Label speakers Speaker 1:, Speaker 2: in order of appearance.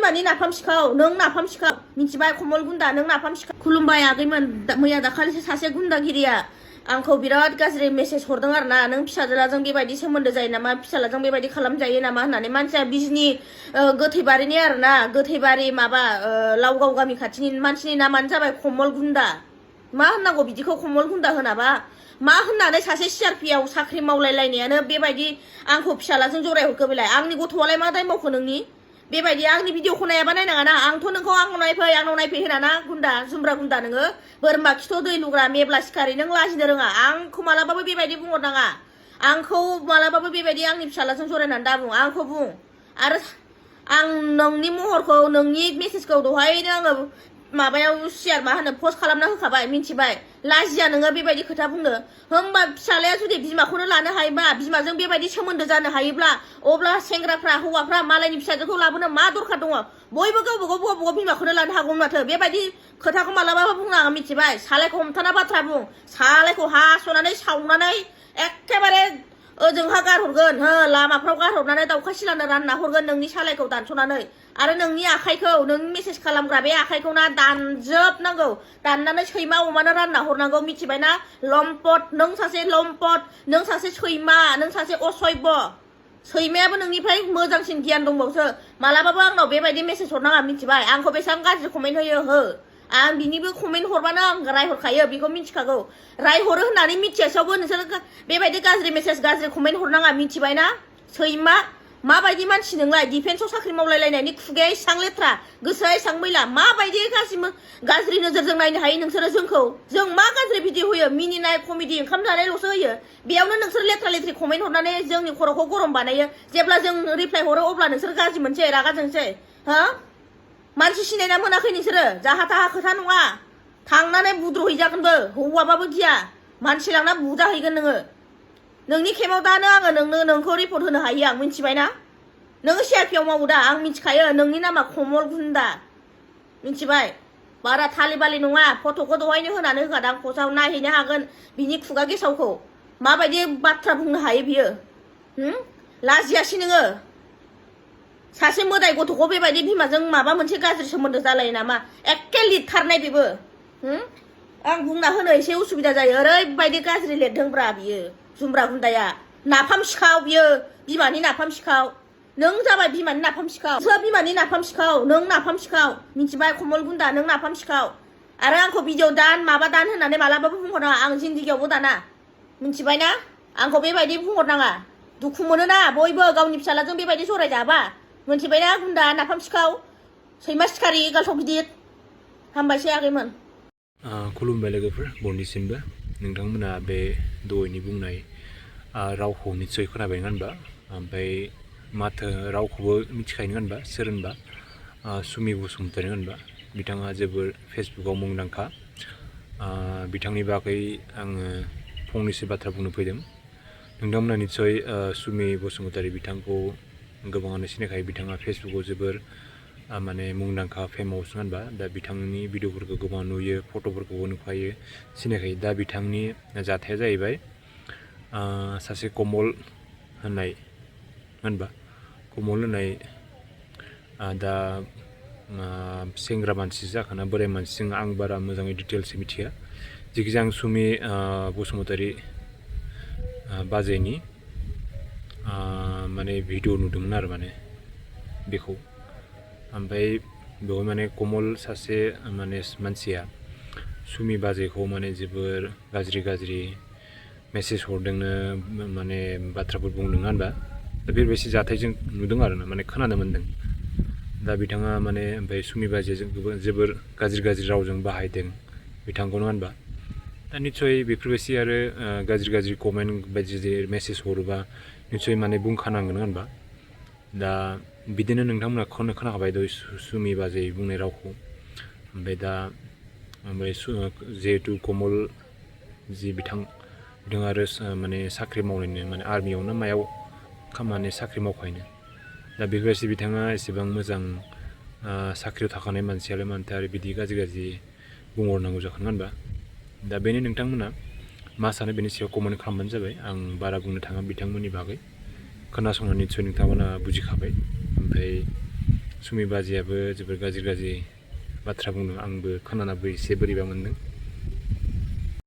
Speaker 1: बिमानि नाफाम सिखाव नों नाफाम सिखाव मिथिबाय कमल गुन्दा नों नाफाम सिखाव खुलुमबाय आगैमोन मैया दाखालिसो सासे गुन्दागिरिया आंखौ बिराद गाज्रि मेसेज हरदों आरो ना नों फिसाज्लाजों बेबायदि सोमोन्दो जायो नामा फिसाज्लाजों बेबायदि खालामजायो नामा होननानै मानसिया बिजनि गोथैबारिनि आरो ना गोथैबारि माबा लावगाव गामि खाथिनि मानसिनि नामानो जाबाय कमल गुन्दा मा होननांगौ बिदिखौ कमल गुन्दा होनाबा मा होननानै सासे सिआरपिआव साख्रि मावलायलायनायानो बेबायदि आंखौ फिसाज्लाजों जरायहरखो बेलाय आंनि गथ'आलाय मा दाय मावखो नोंनि बेबायदि आंनि भिडिअखौ नायाबा नायनाङा ना आंथ' नोंखौ आंनाव नायफै होनाना गुन्दा जुमब्रा गुन्दा नोङो बोरमा खिथ' दै लुग्रा मेब्ला सिखारि नों लाजिनो रोङा आंखौ मालाबाबो बेबायदि बुंहरनाङा आंखौ मालाबाबो बेबायदि आंनि फिसाज्लाजों जरायनानै दाबुं आंखौ बुं आरो आं नोंनि महरखौ नोंनि मेसेजखौ दहायनो आङो माबायाव शेयार मा होनो पस्ट खालामना होखाबाय मिथिबाय लाजिया नोङो बेबायदि खोथा बुंनो होमबा फिसालाया जुदि बिमाखौनो लानो हायोबा बिमाजों बेबायदि सोमोन्दो जानो हायोब्ला अब्ला सेंग्राफ्रा हौवाफ्रा मालायनि फिसाजोखौ लाबोनो मा दरखार दङ बयबो गावबागाव बिमाखौनो लानो हागौ माथो बेबायदि खोथाखौ मालाबाबो बुंनाङा मिथिबाय सालायखौ हमथाना बाथ्रा बुं सालायखौ हास'नानै सावनानै एखेबारे ओजोंहा गारहरगोन हो लामाफ्राव गारहरनानै दाउखा सिलानो रानना हरगोन नोंनि सालायखौ दानस'नानै आरो नोंनि आखाइखौ नोंनि मेसेज खालामग्रा बे आखाइखौ ना दानजोबनांगौ दाननानै सैमा अमानो रानना हरनांगौ मिथिबायना लम्पट नों सासे लम्पट नों सासे सैमा नों सासे असभ्य सैमायाबो नोंनिफ्राय मोजांसिन गियान दंबावसो मालाबाबो आंनाव बेबायदि मेसेज हरनाङा मिथिबाय आंखौ बेसेबां गाज्रि कमेन्ट होयो हो आं बिनिबो कमेन्ट हरबानो आं रायहरखायो बेखौ मिथिखागौ रायहरो होननानै मिथियासेयावबो नोंसोर बेबायदि गाज्रि मेसेज गाज्रि कमेन्ट हरनाङा मिथिबायना सैमा माबायदि मानसि नोंलाय डिफेन्सआव साख्रि मावलायलायनायनि खुगाया एसां लेथ्रा गोसोआ एसां मैला माबायदि गाज्रि नोजोरजों नायनो हायो नोंसोरो जों मा गाज्रि भिडिअ होयो मिनिनाय कमेडि ओंखाम जानायल'सो होयो बेयावनो नोंसोर लेथ्रा लेथ्रि कमेन्ट हरनानै जोंनि खर'खौ गरम बानायो जेब्ला जों रिप्लाय हरो अब्ला नोंसोर गाज्रि मोनसै रागा जोंसै हो मानसि सिनायना मोनाखै नोंसोरो जाहा थाहा खोथा नङा थांनानै बुद्रुहैजागोनबो हौवाबाबो गिया मानसि लांना बुजाहैगोन नोङो नोंनि केमाव दानो आङो नोंखौ रिपर्ट होनो हायो आं मिथिबायना नोङो सिआरपिआव मावो दा आं मिथिखायो नोंनि नामा कमल गुन्दा मिथिबाय बारा थालिबालि नङा फट'खौ दहायनो होनानै होखादां पस्टआव नायहैनो हागोन बिनि खुगा गेसावखौ माबायदि बाथ्रा बुंनो हायो बियो लाजियासै नोङो सासे मोदाय गथ'खौ बेबायदि बिमाजों माबा मोनसे गाज्रि सोमोन्दो जालायो नामा एखे लिरथारनाय बेबो आं बुंना होनो एसे उसुबिदा जायो ओरैबायदि गाज्रि लिरदोंब्रा बियो जुमब्रा गुन्दाया नाफाम सिखाव बियो बिमानि नाफाम सिखाव नों जाबाय बिमानि नाफाम सिखाव सोर बिमानि नाफाम सिखाव नों नाफाम सिखाव मिथिबाय कमल गुन्दा नों नाफाम सिखाव आरो आंखौ भिडिअ दान माबा दान होननानै मालाबाबो बुंहरनाङा आं जिन्दिगियावबो दाना मिथिबायना आंखौ बेबायदि बुंहरनाङा दुखु मोनोना बयबो गावनि फिसालाजों बेबायदि जरायजाबा मिथिबायना गुन्दा नाफाम सिखाव सैमा सिखारि गालथाव गिदिर हामबायसै आगैमोन
Speaker 2: खुलुमबाय लोगोफोर बयनिसिमबो नोंथांमोना बे दहायनि बुंनाय रावखौ निस्सय खोनाबाय होनबा ओमफ्राय माथो रावखौबो मिथिखायो होनबा सोर होनबा सुमि बसुमतारी होनबा बिथाङा जोबोर फेसबुकाव मुंदांखा बिथांनि बागै आङो फंनैसो बाथ्रा बुंनो फैदों नोंथांमोना निस्सय सुमि बसुमतारी बिथांखौ गोबाङानो सिनायखायो बिथाङा फेसबुकाव जोबोर माने मुंदांखा फेमास होनबा दा बिथांनि भिडिअफोरखौ गोबां नुयो फट'फोरखौबो नुखायो सिनायखायो दा बिथांनि जाथाया जाहैबाय सासे कमल होननाय होनबा कमल होननाय दा सेंग्रा मानसि जाखाना बोराय मानसिजों आं बारा मोजाङै डिटेल्स मिथिया जेखिजाया आं सुमि बसुमतारी बाजैनि माने भिडिअ नुदोंमोन आरो माने बेखौ ओमफ्राय बेवहाय माने कमल सासे माने मानसिया सुमि बाजैखौ माने जोबोर गाज्रि मेसेज हरदोंनो माने बाथ्राफोर बुंदों होनबा दा बेबायदि जाथायजों नुदों आरो ना माने खोनानो मोन्दों दा बिथाङा माने ओमफ्राय सुमि बाजैजों जोबोर गाज्रि रावजों बाहायदों बिथांखौनो होनबा दा निस्सय बेफोरबायदि आरो गाज्रि कमेन्ट बायदि मेसेज हरोबा निस्सय माने बुंखानांगोन होनबा दा बिदिनो नोंथांमोना खोनाखाबाय दहाय सुमि बाजै बुंनाय रावखौ ओमफ्राय जिहेतु कमल जि बिथाङा आरो माने साख्रि मावनायनो माने आर्मियावनो मायाव खामानि साख्रि मावखायनो दा बेफोरबायदि बिथाङा एसेबां मोजां साख्रियाव थाखानाय मानसियालाय मानोथो आरो बिदि गाज्रि बुंहरनांगौ जाखोन होनबा दा बेनो नोंथांमोना मा सानो बेनि सायाव कमेन्ट खालामबानो जाबाय आं बारा बुंनो थाङा बिथांमोननि बागै खोनासंनानै निस्सय नोंथांमोना बुजिखाबाय ओमफ्राय सुमि बाजैयाबो जोबोर गाज्रि बाथ्रा बुंदों आंबो खोनानाबो एसे बोरैबा मोनदों